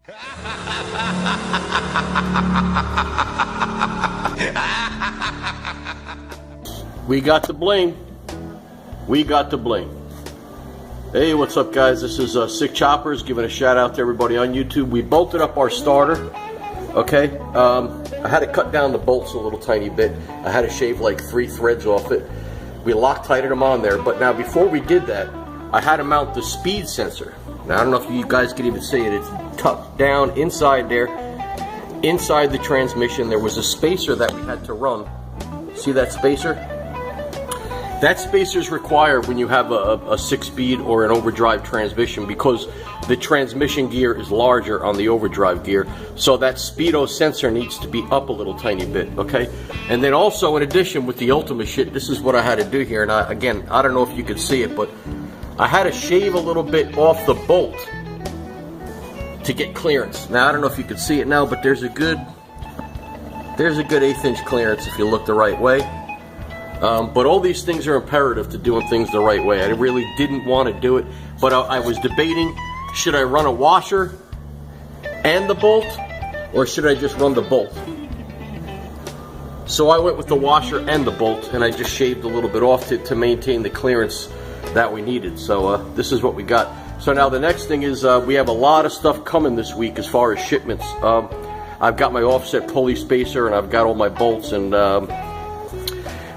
We got the bling. We got the bling. Hey, what's up, guys? This is Sick Choppers giving a shout out to everybody on YouTube. We bolted up our starter. Okay, I had to cut down the bolts a little tiny bit. I had to shave like 3 threads off it. We Loctited them on there, but now before we did that, I had to mount the speed sensor. Now I don't know if you guys can even see it. It's tucked down inside there, inside the transmission. There was a spacer that we had to run. See that spacer? That spacer is required when you have a 6-speed or an overdrive transmission, because the transmission gear is larger on the overdrive gear, so that speedo sensor needs to be up a little tiny bit, okay? And then also, in addition, with the Ultima shit, this is what I had to do here. And again, I don't know if you could see it, but I had to shave a little bit off the bolt to get clearance. Now I don't know if you can see it now, but there's a good 1/8 inch clearance if you look the right way. But all these things are imperative to doing things the right way. I really didn't want to do it, but I was debating, should I run a washer and the bolt, or should I just run the bolt? So I went with the washer and the bolt, and I just shaved a little bit off to maintain the clearance that we needed. So this is what we got. So now the next thing is we have a lot of stuff coming this week as far as shipments. I've got my offset pulley spacer, and I've got all my bolts, and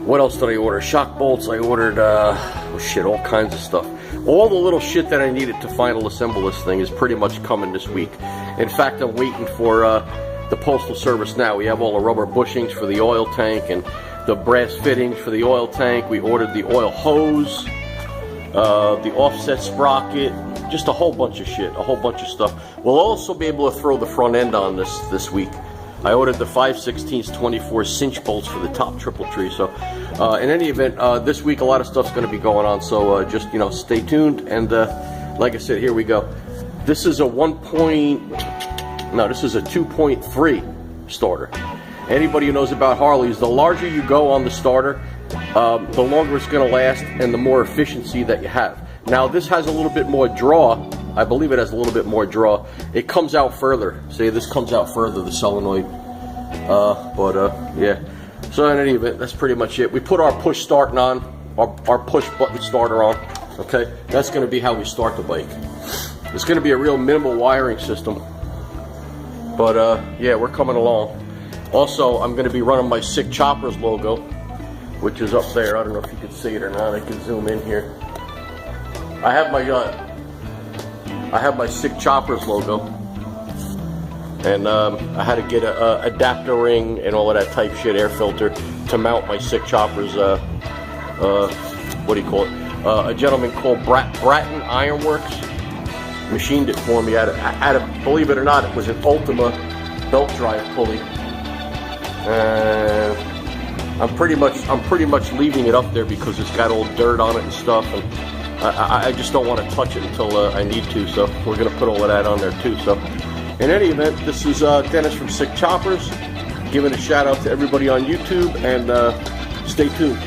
what else did I order? Shock bolts. I ordered, oh shit, all kinds of stuff. All the little shit that I needed to final assemble this thing is pretty much coming this week. In fact, I'm waiting for the Postal Service now. We have all the rubber bushings for the oil tank and the brass fittings for the oil tank. We ordered the oil hose, the offset sprocket, just a whole bunch of shit, a whole bunch of stuff. We'll also be able to throw the front end on this week. I ordered the 5/16 24 cinch bolts for the top triple tree. So in any event, this week a lot of stuff's going to be going on, so just, you know, stay tuned. And like I said, here we go. This is a 2.3 starter. Anybody who knows about Harleys, the larger you go on the starter, the longer it's going to last and the more efficiency that you have. Now this has a little bit more draw. I believe it has a little bit more draw. It comes out further. See, this comes out further, the solenoid. Yeah. So in any event, that's pretty much it. We put our push starting on, our push button starter on. Okay, that's going to be how we start the bike. It's going to be a real minimal wiring system. But yeah, we're coming along. Also, I'm going to be running my Sick Choppers logo, which is up there. I don't know if you can see it or not. I can zoom in here. I have my Sick Choppers logo, and I had to get a adapter ring and all of that type shit, air filter, to mount my Sick Choppers. What do you call it? A gentleman called Bratton Ironworks machined it for me. Believe it or not, it was an Ultima belt drive pulley. I'm pretty much leaving it up there because it's got old dirt on it and stuff, and I just don't want to touch it until I need to, so we're going to put all of that on there too. So in any event, this is Dennis from Sick Choppers giving a shout out to everybody on YouTube, and stay tuned.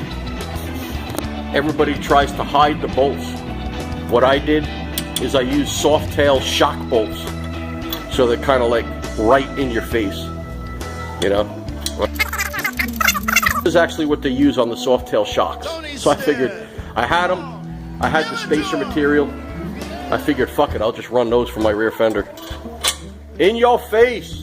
Everybody tries to hide the bolts. What I did is I used soft tail shock bolts, so they're kind of like right in your face, you know. This is actually what they use on the soft tail shocks. So I figured I had them. I had the spacer material. I figured, fuck it, I'll just run those for my rear fender. In your face!